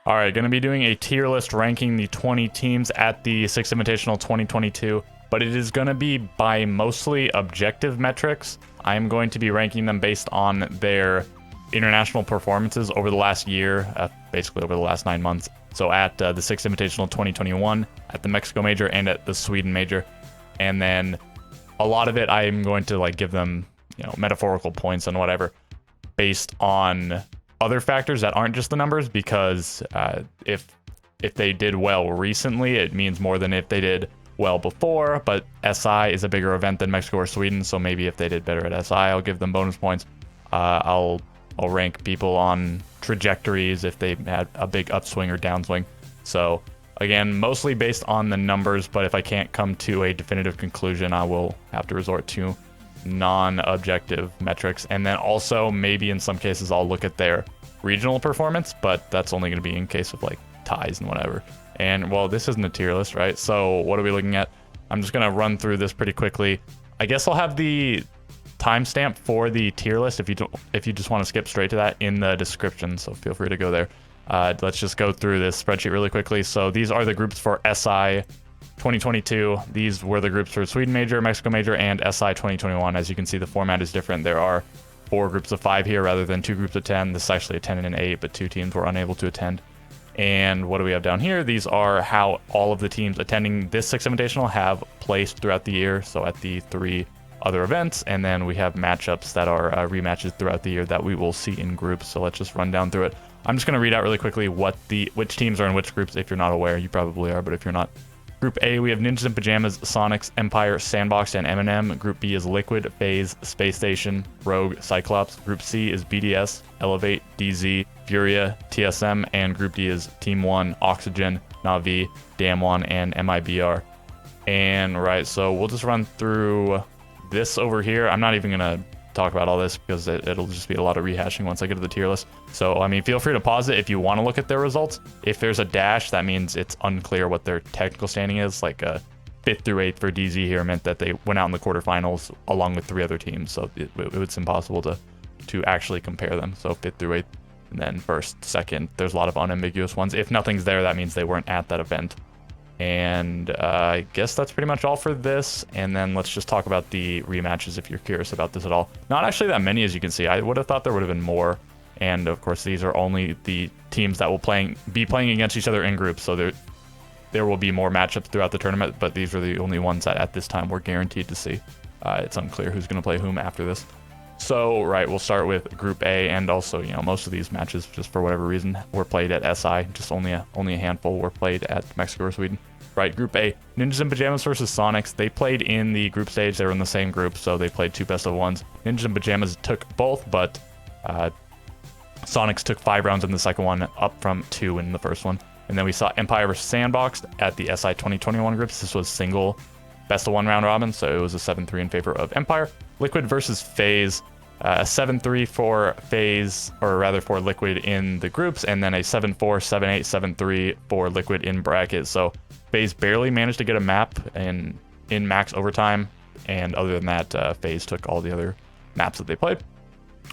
All right, going to be doing a tier list ranking the 20 teams at the 6th Invitational 2022, but it is going to be by mostly objective metrics. I am going to be ranking them based on their international performances over the last year, basically over the last 9 months. So at the 6th Invitational 2021, at the Mexico Major, and at the Sweden Major. And then a lot of it, I'm going to like give them, metaphorical points and whatever based on other factors that aren't just the numbers, because if they did well recently, it means more than if they did well before. But SI is a bigger event than Mexico or Sweden, so maybe if they did better at SI, I'll give them bonus points. I'll rank people on trajectories if they had a big upswing or downswing. So again, mostly based on the numbers, but if I can't come to a definitive conclusion, I will have to resort to non-objective metrics. And then also maybe in some cases I'll look at their regional performance, but that's only going to be in case of like ties and whatever. And well, this isn't a tier list, right? So what are we looking at? I'm just going to run through this pretty quickly. I guess I'll have the timestamp for the tier list if you just want to skip straight to that in the description, so feel free to go there. Let's just go through this spreadsheet really quickly. So these are the groups for SI 2022. These were the groups for Sweden Major, Mexico Major, and SI 2021. As you can see, the format is different. There are 4 groups of 5 here rather than 2 groups of 10. This is actually a 10 and an 8, but 2 teams were unable to attend. And what do we have down here? These are how all of the teams attending this 6th Invitational have placed throughout the year, so at the 3 other events. And then we have matchups that are rematches throughout the year that we will see in groups. So let's just run down through it. I'm just going to read out really quickly which teams are in which groups. If you're not aware, you probably are, but if you're not. Group A, we have Ninjas in Pajamas, Sonics, Empire, Sandbox, and M&M. Group B is Liquid, FaZe, Space Station, Rogue, Cyclops. Group C is BDS, Elevate, DZ, Furia, TSM, and Group D is Team 1, Oxygen, Na'Vi, Damwon, and MIBR. And right, so we'll just run through this over here. I'm not even going to talk about all this because it'll just be a lot of rehashing once I get to the tier list. So, I mean, feel free to pause it if you want to look at their results. If there's a dash, that means it's unclear what their technical standing is. Like 5th through 8th for DZ here meant that they went out in the quarterfinals along with 3 other teams. So it was impossible to actually compare them. So 5th through 8th, and then 1st, 2nd. There's a lot of unambiguous ones. If nothing's there, that means they weren't at that event. And I guess that's pretty much all for this. And then let's just talk about the rematches if you're curious about this at all. Not actually that many, as you can see. I would have thought there would have been more. And of course, these are only the teams that will be playing against each other in groups. So there will be more matchups throughout the tournament, but these are the only ones that at this time we're guaranteed to see. It's unclear who's going to play whom after this. So, right, we'll start with Group A, and also, most of these matches, just for whatever reason, were played at SI. Just only a handful were played at Mexico or Sweden. Right, Group A, Ninjas in Pajamas versus Sonics. They played in the group stage. They were in the same group, so they played 2 best of 1s. Ninjas in Pajamas took both, but Sonics took 5 rounds in the second one, up from 2 in the first one. And then we saw Empire versus Sandbox at the SI 2021 groups. This was single best of 1 round robin, so it was a 7-3 in favor of Empire. Liquid versus FaZe, a 7-3 for FaZe, or rather for Liquid in the groups, and then a 7-4, 7-8, 7-3 for Liquid in brackets. So FaZe barely managed to get a map in max overtime, and other than that, FaZe took all the other maps that they played.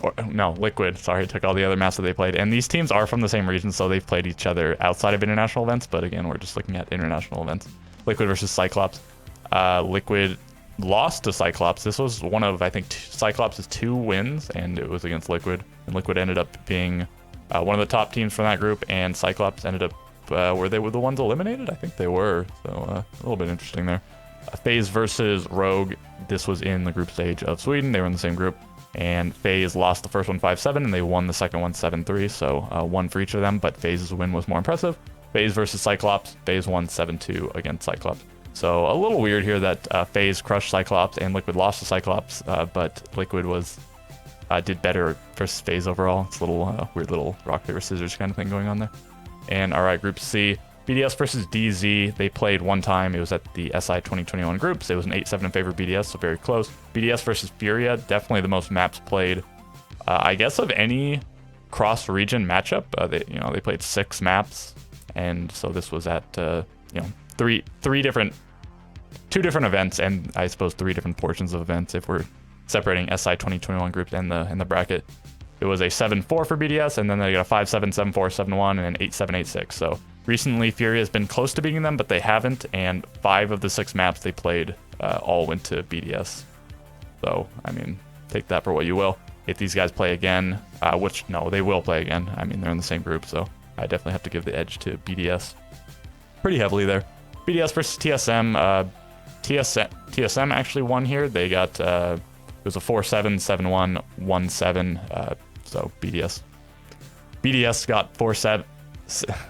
Or no, Liquid, sorry, took all the other maps that they played. And these teams are from the same region, so they've played each other outside of international events, but again, we're just looking at international events. Liquid versus Cyclops. Liquid lost to Cyclops. This was one of, I think, Cyclops' 2 wins, and it was against Liquid. And Liquid ended up being one of the top teams from that group, and Cyclops ended up, were they the ones eliminated? I think they were, so a little bit interesting there. FaZe versus Rogue. This was in the group stage of Sweden. They were in the same group, and FaZe lost the first one 5-7, and they won the second one 7-3, so 1 for each of them, but FaZe's win was more impressive. FaZe versus Cyclops. FaZe won 7-2 against Cyclops. So a little weird here that FaZe crushed Cyclops and Liquid lost to Cyclops, but Liquid did better versus FaZe overall. It's a little weird little rock, paper, scissors kind of thing going on there. And all right, Group C, BDS versus DZ. They played 1 time. It was at the SI 2021 groups. It was an 8-7 in favor of BDS, so very close. BDS versus Furia, definitely the most maps played, I guess, of any cross-region matchup. They played 6 maps, and so this was at 2 different events, and I suppose 3 different portions of events if we're separating SI 2021 groups and the bracket. it was a 7-4 for BDS, and then they got a 5-7, 7-4, 7-1, and an 8-7, 8-6. So recently, Furia has been close to beating them, but they haven't, and 5 of the 6 maps they played all went to BDS. So, I mean, take that for what you will. If these guys play again, which, no, they will play again. I mean, they're in the same group, so I definitely have to give the edge to BDS pretty heavily there. BDS versus TSM. TSM actually won here. They got, it was a 4-7, 7-1, 1-7, so BDS got 4-7.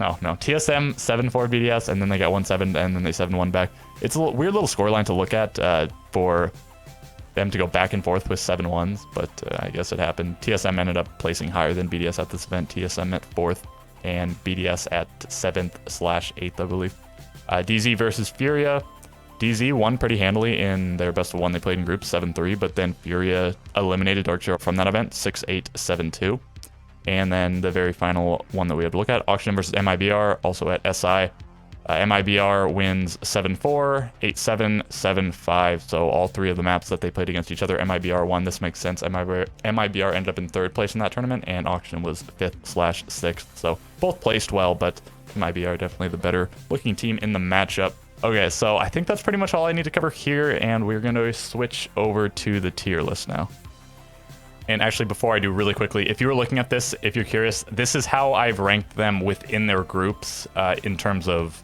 Oh, no, TSM 7-4 BDS, and then they got 1-7, and then they 7-1 back. It's a weird little scoreline to look at for them to go back and forth with 7-1s, but I guess it happened. TSM ended up placing higher than BDS at this event. TSM at 4th, and BDS at 7th/8th, I believe. DZ versus Furia. DZ won pretty handily in their best of 1 they played in groups, 7-3, but then Furia eliminated Darkzero from that event, 6-8, 7-2. And then the very final one that we had to look at, Auction versus MIBR, also at SI. MIBR wins 7-4, 8-7, 7-5. So all 3 of the maps that they played against each other, MIBR won. This makes sense. MIBR ended up in 3rd place in that tournament, and Auction was 5th/6th. So both placed well, but MIBR definitely the better looking team in the matchup. Okay, so I think that's pretty much all I need to cover here, and we're going to switch over to the tier list now. And actually, before I do, really quickly, if you were looking at this, if you're curious, this is how I've ranked them within their groups in terms of,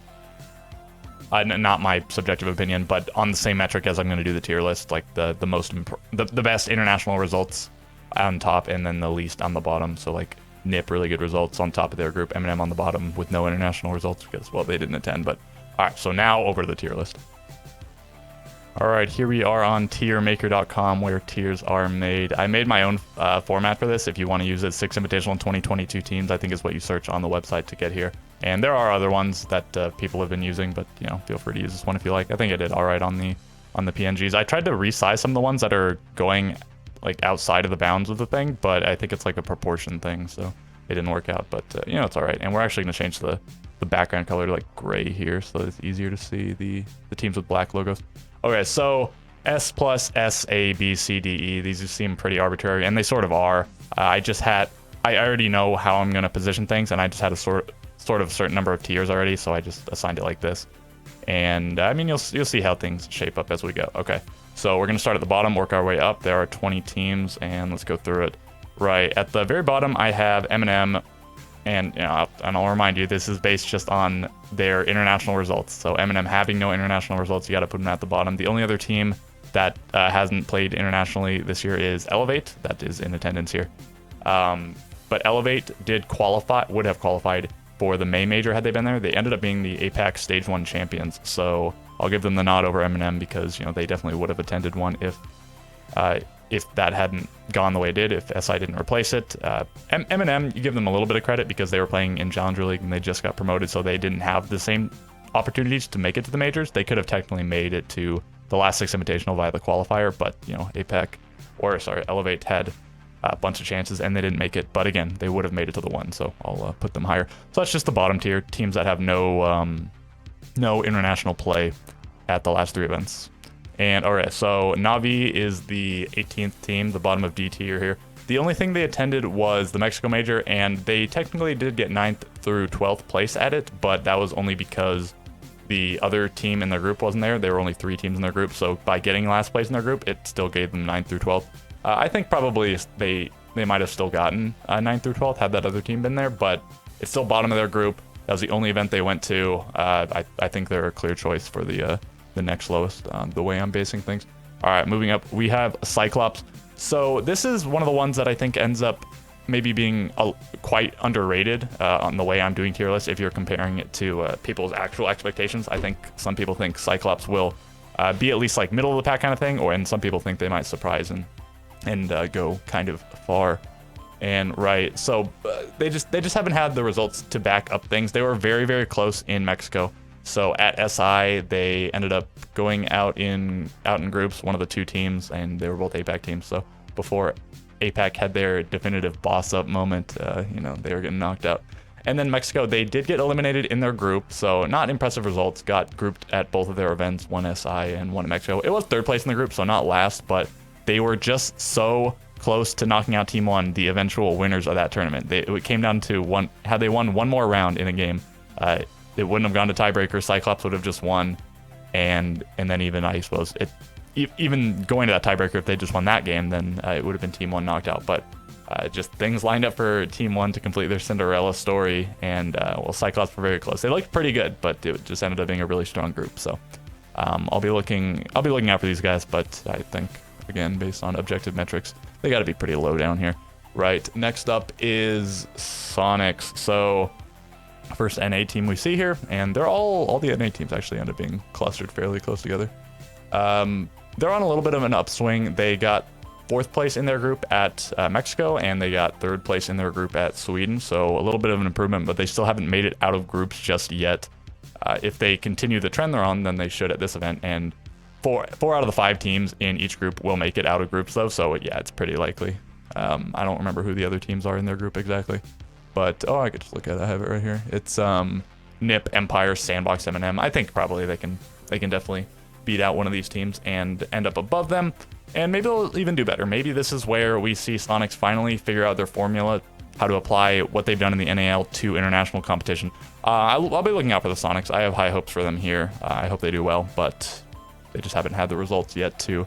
not my subjective opinion, but on the same metric as I'm going to do the tier list, like the best international results on top, and then the least on the bottom. So like NIP, really good results on top of their group, M&M on the bottom with no international results because, well, they didn't attend. But all right, so now over to the tier list. All right, here we are on tiermaker.com where tiers are made. I made my own format for this. If you want to use it, 6 Invitational and 2022 teams, I think is what you search on the website to get here. And there are other ones that people have been using, but you know, feel free to use this one if you like. I think I did all right on the PNGs. I tried to resize some of the ones that are going like outside of the bounds of the thing, but I think it's like a proportion thing, so it didn't work out. But you know, it's all right. And we're actually going to change the background color to like gray here, so that it's easier to see the teams with black logos. Okay, so S plus S, A, B, C, D, E. These just seem pretty arbitrary, and they sort of are. I already know how I'm going to position things, and I just had a sort of certain number of tiers already, so I just assigned it like this. And I mean, you'll see how things shape up as we go. Okay, so we're going to start at the bottom, work our way up. There are 20 teams, and let's go through it. Right, at the very bottom, I have M&M, and you know, and I'll remind you, this is based just on their international results. So M&M having no international results, you got to put them at the bottom. The only other team that hasn't played internationally this year is Elevate. That is in attendance here. But Elevate would have qualified for the May Major had they been there. They ended up being the APAC Stage 1 champions. So I'll give them the nod over M&M because, you know, they definitely would have attended one if that hadn't gone the way it did, if SI didn't replace it. M&M, you give them a little bit of credit because they were playing in Challenger League and they just got promoted, so they didn't have the same opportunities to make it to the majors. They could have technically made it to the last 6 Invitational via the qualifier, but, you know, Elevate had a bunch of chances and they didn't make it. But again, they would have made it to the 1, so I'll put them higher. So that's just the bottom tier, teams that have no international play at the last 3 events. And all right, so Navi is the 18th team, the bottom of D tier here. The only thing they attended was the Mexico Major, and they technically did get 9th through 12th place at it, but that was only because the other team in their group wasn't there. There were only 3 teams in their group, so by getting last place in their group, it still gave them 9th through 12th. I think probably they might have still gotten 9th through 12th had that other team been there, but it's still bottom of their group. That was the only event they went to. I think they're a clear choice for the next lowest, the way I'm basing things. All right, moving up, we have Cyclops. So this is one of the ones that I think ends up maybe being quite underrated on the way I'm doing tier lists. If you're comparing it to people's actual expectations, I think some people think Cyclops will be at least like middle of the pack kind of thing, and some people think they might surprise and go kind of far. And right, so they just haven't had the results to back up things. They were very, very close in Mexico. So at SI, they ended up going out in groups, one of the 2 teams, and they were both APAC teams. So before APAC had their definitive boss up moment, you know, they were getting knocked out. And then Mexico, they did get eliminated in their group, so not impressive results. Got grouped at both of their events, one SI and one in Mexico. It was 3rd place in the group, so not last, but they were just so close to knocking out Team 1, the eventual winners of that tournament. It came down to one. Had they won one more round in a game, it wouldn't have gone to tiebreaker. Cyclops would have just won, and then even, I suppose, even going to that tiebreaker, if they just won that game, then it would have been Team 1 knocked out. But just things lined up for Team 1 to complete their Cinderella story, and well, Cyclops were very close. They looked pretty good, but it just ended up being a really strong group. So I'll be looking out for these guys, but I think, again, based on objective metrics, they got to be pretty low down here. Right, next up is Sonics. So first NA team we see here, and they're all the NA teams actually end up being clustered fairly close together. They're on a little bit of an upswing. They got 4th place in their group at Mexico, and they got 3rd place in their group at Sweden. So a little bit of an improvement, but they still haven't made it out of groups just yet. If they continue the trend they're on, then they should at this event. And four out of the 5 teams in each group will make it out of groups, though. So yeah, it's pretty likely. I don't remember who the other teams are in their group exactly. But, I could just look at it. I have it right here. It's NIP, Empire, Sandbox, M&M. I think probably they can definitely beat out one of these teams and end up above them. And maybe they'll even do better. Maybe this is where we see Sonics finally figure out their formula, how to apply what they've done in the NAL to international competition. I'll be looking out for the Sonics. I have high hopes for them here. I hope they do well, but they just haven't had the results yet to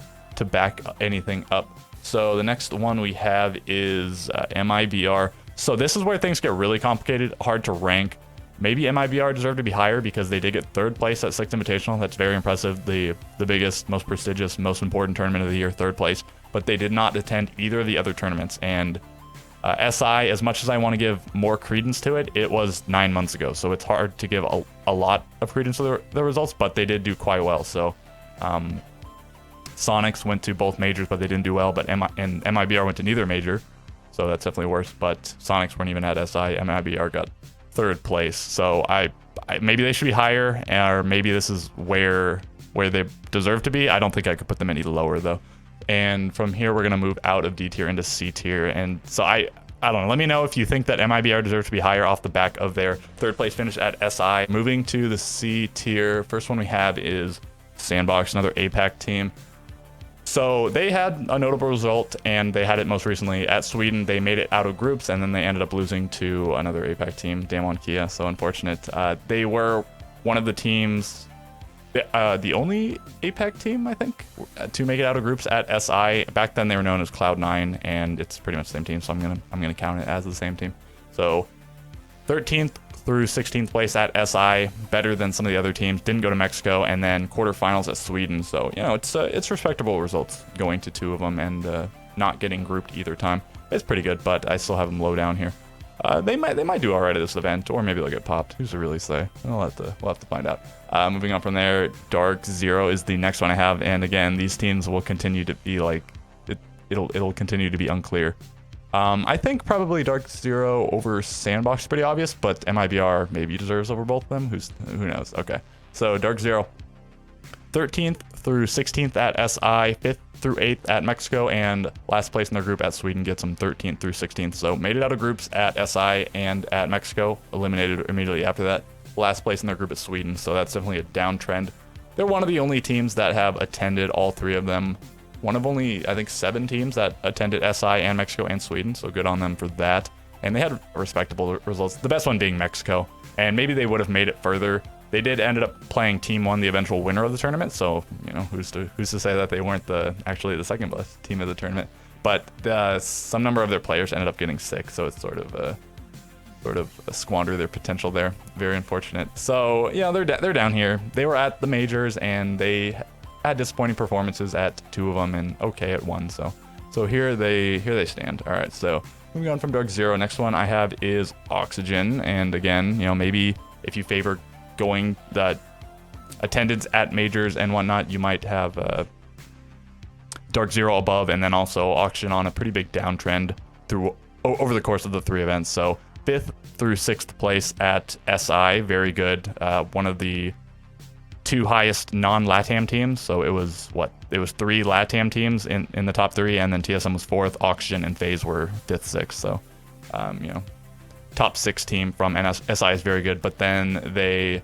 back anything up. So the next one we have is MIBR. So this is where things get really complicated, hard to rank. Maybe MIBR deserve to be higher because they did get 3rd place at 6th Invitational. That's very impressive. The biggest, most prestigious, most important tournament of the year, 3rd place. But they did not attend either of the other tournaments. And SI, as much as I want to give more credence to it, it was 9 months ago. So it's hard to give a lot of credence to the results, but they did do quite well. So Sonics went to both majors, but they didn't do well. But MIBR went to neither major. So that's definitely worse. But Sonics weren't even at SI. MIBR got 3rd place. So I maybe they should be higher, or maybe this is where they deserve to be. I don't think I could put them any lower though. And from here we're gonna move out of D tier into C tier. And so I don't know. Let me know if you think that MIBR deserves to be higher off the back of their 3rd place finish at SI. Moving to the C tier, first one we have is Sandbox, another APAC team. So they had a notable result, and they had it most recently at Sweden. They made it out of groups, and then they ended up losing to another APAC team, Damwon Kia. So unfortunate. They were one of the teams, the only APAC team, I think, to make it out of groups at SI. Back then, they were known as Cloud9, and it's pretty much the same team. So I'm gonna count it as the same team. So 13th through 16th place at SI, better than some of the other teams. Didn't go to Mexico, and then quarterfinals at Sweden. So it's respectable results going to 2 of them and not getting grouped either time. It's pretty good, but I still have them low down here. They might do all right at this event, or maybe they'll get popped. Who's to really say? We'll have to find out. Moving on from there, Dark Zero is the next one I have, and again, these teams will continue to be like it'll continue to be unclear. I think probably Dark Zero over Sandbox is pretty obvious, but MIBR maybe deserves over both of them. Who knows? Okay, so Dark Zero, 13th through 16th at SI, 5th through 8th at Mexico, and last place in their group at Sweden gets them 13th through 16th. So made it out of groups at SI and at Mexico, eliminated immediately after that. Last place in their group at Sweden, so that's definitely a downtrend. They're one of the only teams that have attended all 3 of them. One of only, I think, 7 teams that attended SI and Mexico and Sweden, so good on them for that. And they had respectable results, the best one being Mexico, and maybe they would have made it further. They did end up playing Team 1, the eventual winner of the tournament, so who's to say that they weren't actually the second best team of the tournament. But some number of their players ended up getting sick, so it's sort of a squander their potential there. Very unfortunate. So they're down here. They were at the majors, and they had disappointing performances at 2 of them and okay at 1. So here they stand. All right, so moving on from Dark Zero, next one I have is Oxygen. And again, maybe if you favor going the attendance at majors and whatnot, you might have Dark Zero above, and then also Oxygen on a pretty big downtrend over the course of the 3 events. So 5th through 6th place at SI, very good. One of the 2 highest non-LATAM teams. So it was 3 LATAM teams in the top 3, and then TSM was 4th. Oxygen and FaZe were 5th, 6th. So top 6 team from SI is very good. But then they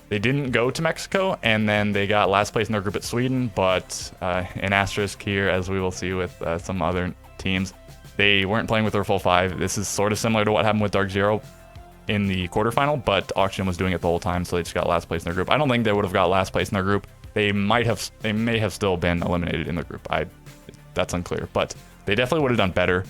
didn't go to Mexico, and then they got last place in their group at Sweden. But an asterisk here, as we will see with some other teams. They weren't playing with their full 5. This is sort of similar to what happened with Dark Zero in the quarterfinal, but Oxygen was doing it the whole time, so they just got last place in their group. I don't think they would have got last place in their group. They may have still been eliminated in the group. That's unclear, but they definitely would have done better.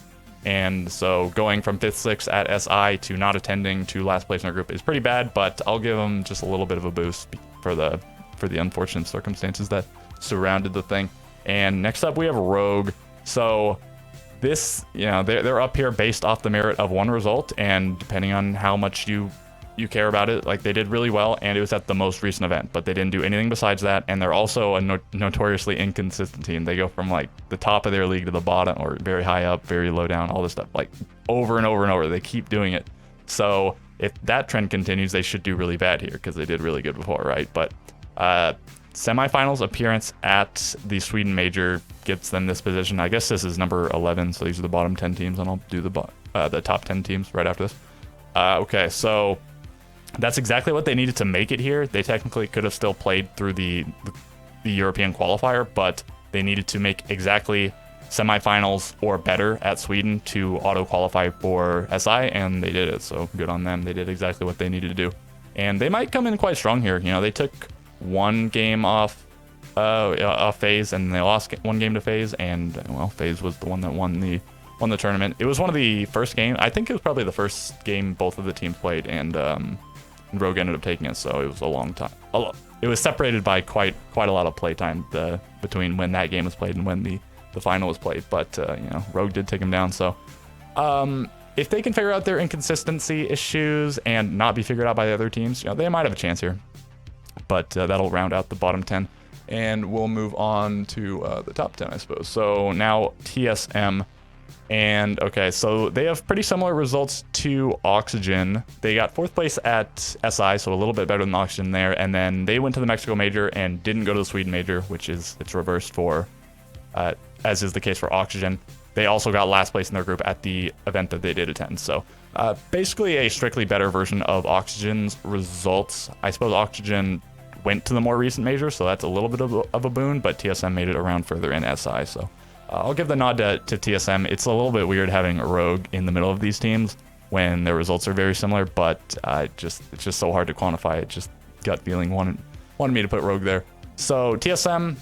And so going from 5th, 6th at SI to not attending to last place in our group is pretty bad, but I'll give them just a little bit of a boost for the unfortunate circumstances that surrounded the thing. And next up we have Rogue. So this, they're up here based off the merit of one result, and depending on how much you care about it, like they did really well, and it was at the most recent event, but they didn't do anything besides that. And they're also a notoriously inconsistent team. They go from like the top of their league to the bottom, or very high up, very low down, all this stuff, like over and over and over. They keep doing it. So if that trend continues, they should do really bad here, because they did really good before, right? But semifinals appearance at the Sweden major gets them this position. I guess this is number 11, so these are the bottom 10 teams, and I'll do the top 10 teams right after this. Okay, so that's exactly what they needed to make it here. They technically could have still played through the European qualifier, but they needed to make exactly semifinals or better at Sweden to auto-qualify for SI, and they did it, so good on them. They did exactly what they needed to do. And they might come in quite strong here. They took one game off FaZe, and they lost one game to FaZe, and well, FaZe was the one that won the tournament. It was one of the first games. I think it was probably the first game both of the teams played, and Rogue ended up taking it, so it was a long time. It was separated by quite a lot of playtime between when that game was played and when the final was played. But Rogue did take him down. So if they can figure out their inconsistency issues and not be figured out by the other teams, they might have a chance here. But that'll round out the bottom 10, and we'll move on to the top 10, I suppose. So now TSM. And okay, so they have pretty similar results to Oxygen. They got 4th place at SI, so a little bit better than Oxygen there. And then they went to the Mexico major and didn't go to the Sweden major, which is it's reversed for, as is the case for Oxygen. They also got last place in their group at the event that they did attend. So basically a strictly better version of Oxygen's results. I suppose Oxygen went to the more recent major, so that's a little bit of a boon, but TSM made it around further in SI, so I'll give the nod to TSM. It's a little bit weird having a Rogue in the middle of these teams when their results are very similar, but it's just so hard to quantify. It just gut feeling wanted me to put Rogue there. So TSM,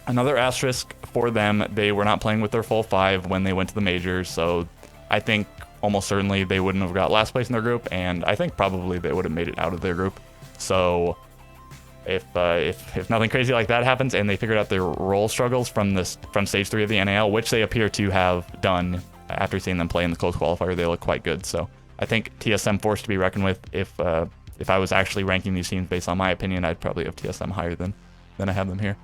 another asterisk for them. They were not playing with their full 5 when they went to the majors, so I think almost certainly they wouldn't have got last place in their group, and I think probably they would have made it out of their group. So if nothing crazy like that happens and they figured out their role struggles from stage 3 of the NAL, which they appear to have done after seeing them play in the close qualifier, they look quite good. So I think TSM forced to be reckoned with. If I was actually ranking these teams based on my opinion, I'd probably have TSM higher than I have them here.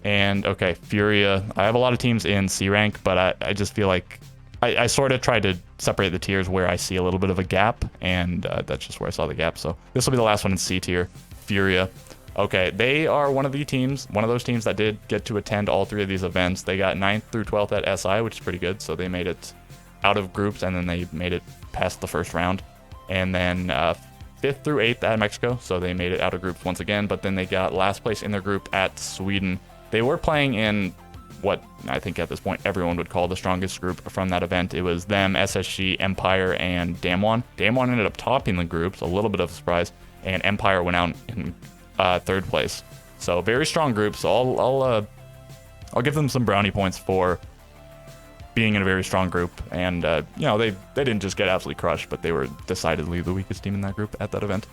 And okay, Furia. I have a lot of teams in C rank, but I just feel like I sort of tried to separate the tiers where I see a little bit of a gap, and that's just where I saw the gap. So this will be the last one in C tier. Furia. Okay, they are one of those teams that did get to attend all 3 of these events. They got 9th through 12th at SI, which is pretty good. So they made it out of groups, and then they made it past the first round. And then 5th through 8th at Mexico, so they made it out of groups once again. But then they got last place in their group at Sweden. They were playing in what I think at this point everyone would call the strongest group from that event. It was them, SSG, Empire, and Damwon. Damwon ended up topping the groups, a little bit of a surprise, and Empire went out in 3rd place. So very strong group. So I'll give them some brownie points for being in a very strong group. And they didn't just get absolutely crushed, but they were decidedly the weakest team in that group at that event.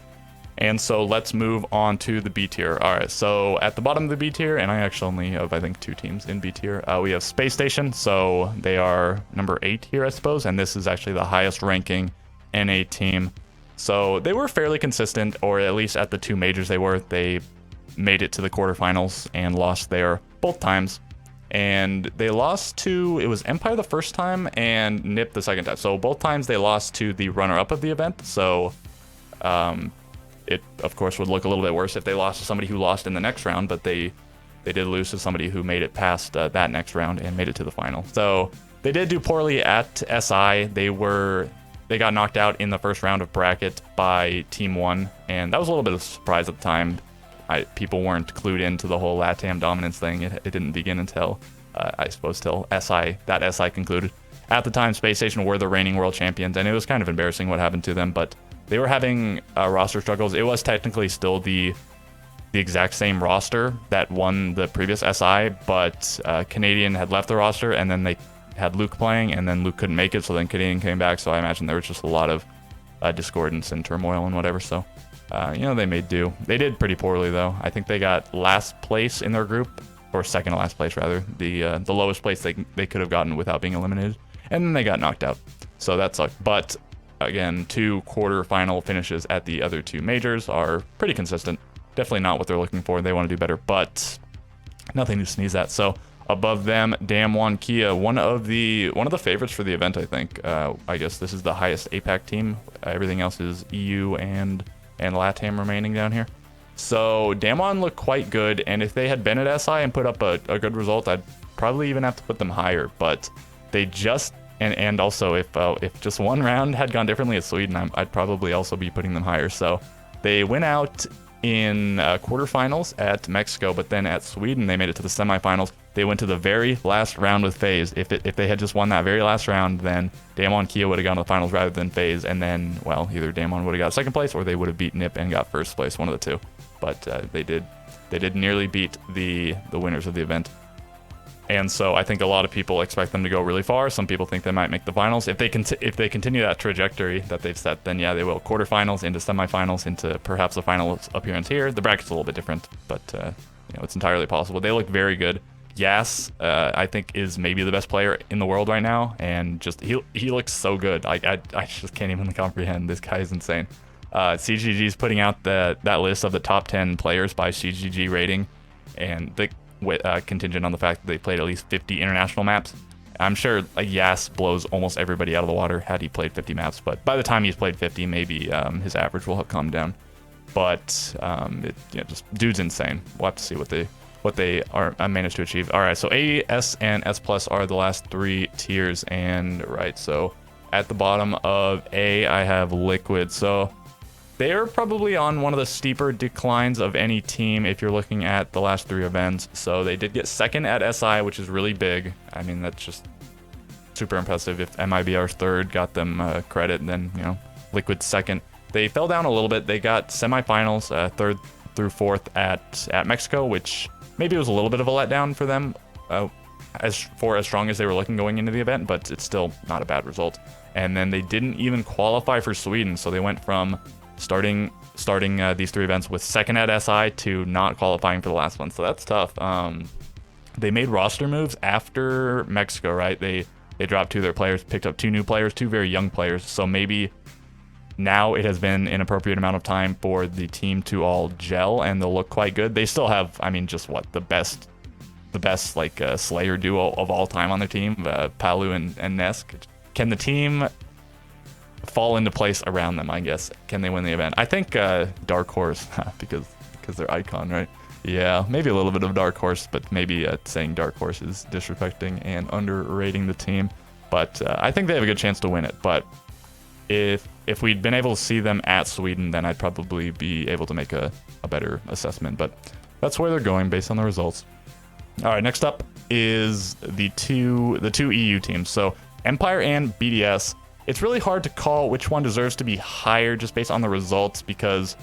And so let's move on to the B tier. All right, so at the bottom of the B tier, and I actually only have I think 2 teams in B tier. We have Space Station. So they are number 8 here, I suppose, and this is actually the highest ranking NA team. So they were fairly consistent, or at least at the 2 majors they made it to the quarterfinals and lost there both times. And they lost to, it was Empire the first time and NIP the second time. So both times they lost to the runner-up of the event. So it, of course, would look a little bit worse if they lost to somebody who lost in the next round, but they did lose to somebody who made it past that next round and made it to the final. So they did do poorly at SI. They got knocked out in the first round of bracket by Team 1, and that was a little bit of a surprise at the time. People weren't clued into the whole LATAM dominance thing. It didn't begin until, I suppose, till SI concluded. at the time, Space Station were the reigning world champions, and it was kind of embarrassing what happened to them, but they were having roster struggles. It was technically still the exact same roster that won the previous SI, but Canadian had left the roster, and then they had Luke playing, and then Luke couldn't make it, so then Canadian came back, so I imagine there was just a lot of discordance and turmoil and whatever, so, they made do. They did pretty poorly, though. I think they got last place in their group, or second to last place, rather. The lowest place they could have gotten without being eliminated, and then they got knocked out, so that sucked. But, again, 2 quarterfinal finishes at the other 2 majors are pretty consistent. Definitely not what they're looking for. They want to do better, but nothing to sneeze at. So above them, Damwon Kia, one of the favorites for the event, I think. I guess this is the highest APAC team. Everything else is EU and LATAM remaining down here. So Damwon looked quite good, and if they had been at SI and put up a good result, I'd probably even have to put them higher. But they just and also if just one round had gone differently at Sweden, I'd probably also be putting them higher. So they went out in quarterfinals at Mexico, but then at Sweden they made it to the semifinals. They went to the very last round with FaZe. If they had just won that very last round, then Damwon Kia would have gone to the finals rather than FaZe, and then, well, either Damwon would have got second place or they would have beat NIP and got first place, one of the two. But they did nearly beat the winners of the event. And so I think a lot of people expect them to go really far. Some people think they might make the finals. If they continue that trajectory that they've set, then yeah, they will. Quarterfinals into semifinals into perhaps a final appearance here. The bracket's a little bit different, but it's entirely possible. They look very good. Yas, I think, is maybe the best player in the world right now, and just he looks so good. I just can't even comprehend. This guy is insane. CGG is putting out that list of the top 10 players by CGG rating, and the contingent on the fact that they played at least 50 international maps. I'm sure Yas blows almost everybody out of the water had he played 50 maps, but by the time he's played 50, maybe his average will have come down. But just dude's insane. We'll have to see what they are managed to achieve. All right, so A, S, and S plus are the last 3 tiers, and right, so at the bottom of A, I have Liquid. So they're probably on one of the steeper declines of any team if you're looking at the last 3 events. So they did get second at SI, which is really big. I mean, that's just super impressive. If MIBR's third got them credit, then, Liquid's second. They fell down a little bit. They got semifinals, 3rd through 4th at Mexico, which maybe was a little bit of a letdown for them as strong as they were looking going into the event, but it's still not a bad result. And then they didn't even qualify for Sweden, so they went from starting these 3 events with second at SI to not qualifying for the last one. So that's tough. They made roster moves after Mexico, right? They dropped 2 of their players, picked up 2 new players, 2 very young players. So maybe now it has been an appropriate amount of time for the team to all gel, and they'll look quite good. They still have, the best Slayer duo of all time on their team, Palu and Nesk. Can the team fall into place around them, I guess? Can they win the event? I think Dark Horse, because they're Icon, right? Yeah, maybe a little bit of Dark Horse, but maybe saying Dark Horse is disrespecting and underrating the team. But I think they have a good chance to win it. But if we'd been able to see them at Sweden, then I'd probably be able to make a better assessment. But that's where they're going based on the results. All right, next up is the two EU teams. So Empire and BDS. It's really hard to call which one deserves to be higher just based on the results, because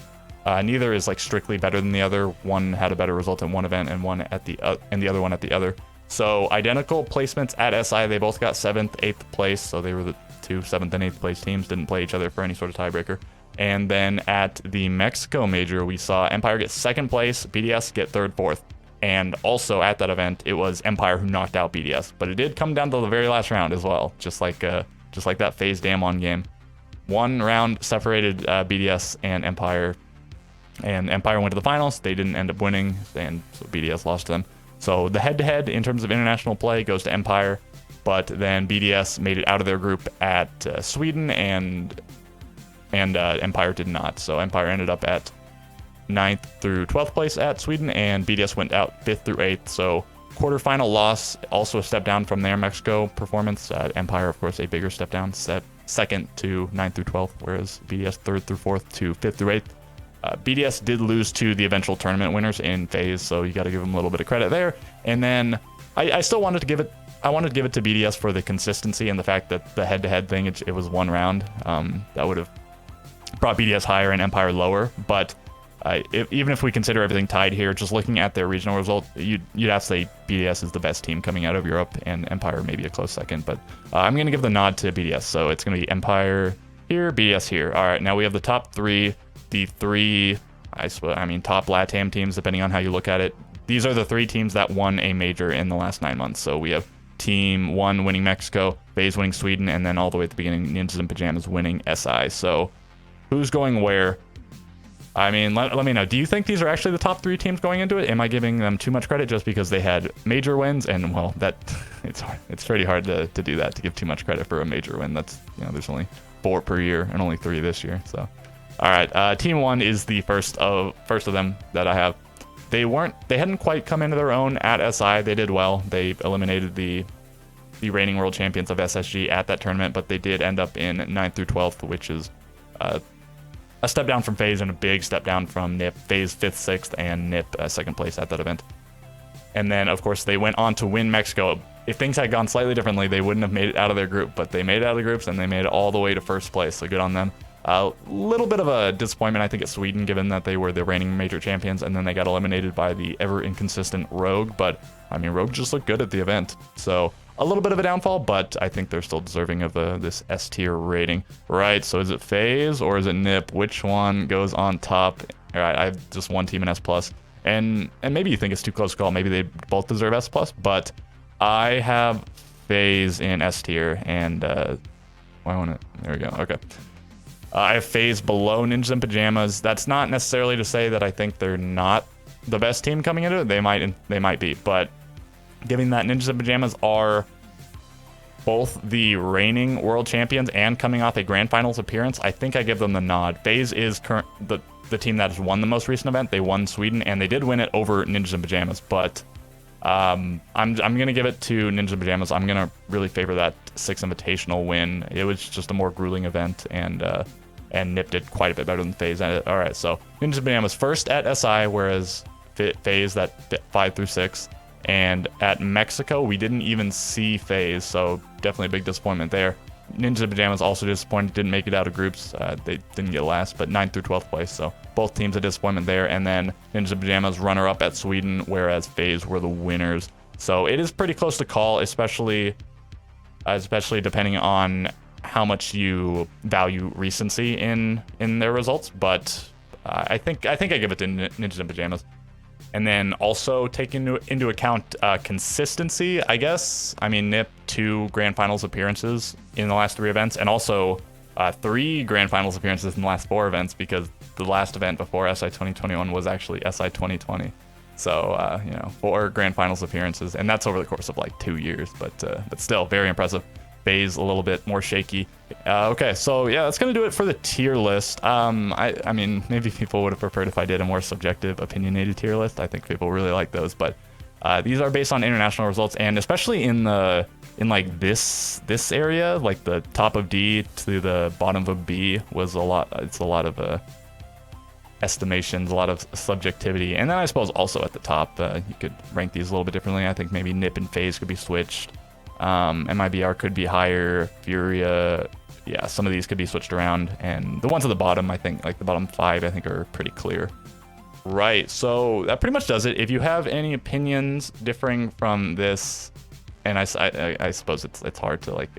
neither is strictly better than the other. One had a better result in one event and the other one at the other. So identical placements at SI. They both got 7th, 8th place. So they were the 2 7th and 8th place teams. Didn't play each other for any sort of tiebreaker. And then at the Mexico major, we saw Empire get 2nd place, BDS get 3rd, 4th. And also at that event, it was Empire who knocked out BDS. But it did come down to the very last round as well, just like that FaZe Damwon game. One round separated BDS and Empire went to the finals. They didn't end up winning, and so BDS lost to them. So the head-to-head in terms of international play goes to Empire, but then BDS made it out of their group at Sweden, and Empire did not. So Empire ended up at 9th through 12th place at Sweden, and BDS went out 5th through 8th. So quarterfinal loss, also a step down from their Mexico performance. Empire, of course, a bigger step down, second to 9th through 12th, whereas BDS 3rd through 4th to 5th through 8th. BDS did lose to the eventual tournament winners in FaZe, so you got to give them a little bit of credit there. And then I still wanted to give it I wanted to give it to BDS for the consistency and the fact that the head-to-head thing, it was one round. That would have brought BDS higher and Empire lower, but even if we consider everything tied here, just looking at their regional result, you'd have to say BDS is the best team coming out of Europe, and Empire maybe a close second, but I'm going to give the nod to BDS, so it's going to be Empire here, BDS here. All right, now we have the top three, the three, I mean, top LATAM teams, depending on how you look at it. These are the three teams that won a major in the last 9 months, so we have Team 1 winning Mexico, FaZe winning Sweden, and then all the way at the beginning, Ninjas in Pajamas winning SI, so who's going where? I mean, let me know. Do you think these are actually the top 3 teams going into it? Am I giving them too much credit just because they had major wins? And well, it's hard. It's pretty hard to do that, to give too much credit for a major win. That's, there's only 4 per year and only 3 this year. So, all right, Team 1 is the first of them that I have. They hadn't quite come into their own at SI. They did well. They eliminated the reigning world champions of SSG at that tournament, but they did end up in 9th through 12th, which is a step down from FaZe and a big step down from NIP. FaZe 5th, 6th, and NIP 2nd place at that event. And then, of course, they went on to win Mexico. If things had gone slightly differently, they wouldn't have made it out of their group, but they made it out of the groups, and they made it all the way to 1st place, so good on them. A little bit of a disappointment, I think, at Sweden, given that they were the reigning major champions, and then they got eliminated by the ever-inconsistent Rogue, but, I mean, Rogue just looked good at the event, so a little bit of a downfall, but I think they're still deserving of this S tier rating. Right, so is it FaZe or is it NIP? Which one goes on top? All right, I have just one team in S+, and maybe you think it's too close to call. Maybe they both deserve S+, but I have FaZe in S tier, and why won't it? There we go. Okay. I have FaZe below Ninjas in Pajamas. That's not necessarily to say that I think they're not the best team coming into it. They might be, but given that Ninjas in Pajamas are both the reigning world champions and coming off a grand finals appearance, I think I give them the nod. FaZe is the team that has won the most recent event. They won Sweden, and they did win it over Ninjas in Pajamas, but I'm going to give it to Ninjas in Pajamas. I'm going to really favor that 6th Invitational win. It was just a more grueling event, and NIP did quite a bit better than FaZe. All right, so Ninjas in Pajamas first at SI, whereas FaZe that 5 through 6. And at Mexico, we didn't even see FaZe, so definitely a big disappointment there. Ninjas in Pajamas also disappointed, didn't make it out of groups. They didn't get last, but 9th through 12th place, so both teams a disappointment there. And then Ninjas in Pajamas runner-up at Sweden, whereas FaZe were the winners. So it is pretty close to call, especially depending on how much you value recency in their results. But I think I give it to Ninjas in Pajamas. And then also taking into account consistency, I guess. I mean, NIP 2 grand finals appearances in the last 3 events, and also 3 grand finals appearances in the last 4 events, because the last event before SI 2021 was actually SI 2020. So, 4 grand finals appearances, and that's over the course of like 2 years, but still very impressive. FaZe a little bit more shaky. Okay, so yeah, that's gonna do it for the tier list. I mean, maybe people would have preferred if I did a more subjective, opinionated tier list. I think people really like those, but these are based on international results, and especially in like this area, like the top of D to the bottom of B was a lot. It's a lot of estimations, a lot of subjectivity, and then I suppose also at the top, you could rank these a little bit differently. I think maybe NIP and FaZe could be switched. MIBR could be higher, Furia, yeah, some of these could be switched around, and the ones at the bottom, I think, like the bottom 5, I think are pretty clear. Right, so that pretty much does it. If you have any opinions differing from this, and I suppose it's hard to like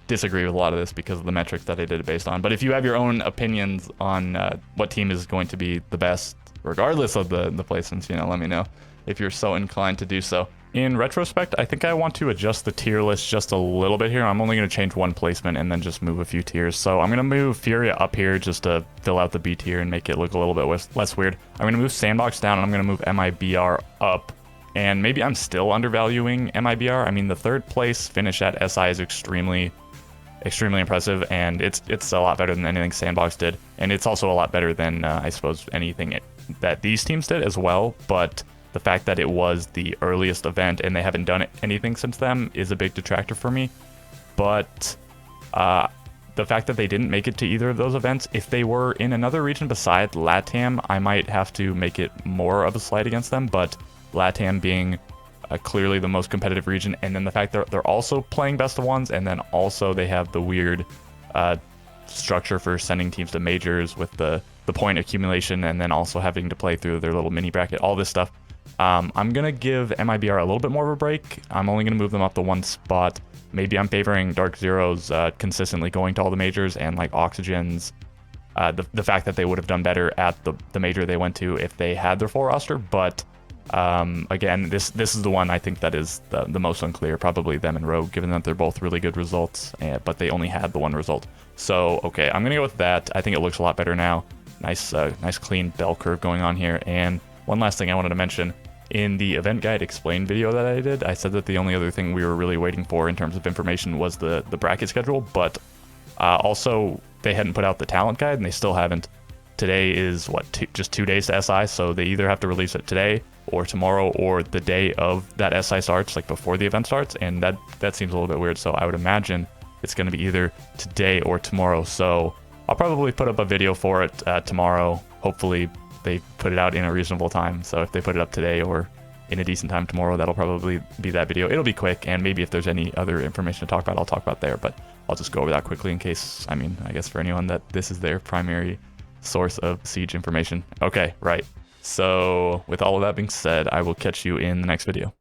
disagree with a lot of this because of the metrics that I did it based on, but if you have your own opinions on what team is going to be the best, regardless of the placements, let me know if you're so inclined to do so. In retrospect, I think I want to adjust the tier list just a little bit here. I'm only going to change one placement and then just move a few tiers. So I'm going to move Furia up here just to fill out the B tier and make it look a little bit less weird. I'm going to move Sandbox down, and I'm going to move MIBR up. And maybe I'm still undervaluing MIBR. I mean, the 3rd place finish at SI is extremely impressive, and it's a lot better than anything Sandbox did. And it's also a lot better than, I suppose, anything that these teams did as well. But the fact that it was the earliest event and they haven't done anything since then is a big detractor for me. But the fact that they didn't make it to either of those events, if they were in another region besides LATAM, I might have to make it more of a slight against them. But LATAM being clearly the most competitive region, and then the fact that they're also playing best of ones, and then also they have the weird structure for sending teams to majors with the point accumulation, and then also having to play through their little mini bracket, all this stuff. I'm gonna give MIBR a little bit more of a break. I'm only gonna move them up to 1 spot. Maybe I'm favoring Dark Zero's consistently going to all the majors, and like Oxygen's the fact that they would have done better at the major they went to if they had their full roster. But again, this is the one I think that is the most unclear, probably them and Rogue, given that they're both really good results, but they only had the one result. So okay, I'm gonna go with that. I think it looks a lot better now. Nice clean bell curve going on here. And one last thing I wanted to mention, in the event guide explain video that I did, I said that the only other thing we were really waiting for in terms of information was the bracket schedule, but also they hadn't put out the talent guide, and they still haven't. Today is what, just 2 days to SI, so they either have to release it today or tomorrow or the day of that SI starts, like before the event starts, and that seems a little bit weird. So I would imagine it's going to be either today or tomorrow. So I'll probably put up a video for it tomorrow. Hopefully they put it out in a reasonable time. So if they put it up today or in a decent time tomorrow, that'll probably be that video. It'll be quick, and maybe if there's any other information to talk about, I'll talk about there, but I'll just go over that quickly in case, I mean, I guess for anyone that this is their primary source of Siege information. Okay, right. So with all of that being said, I will catch you in the next video.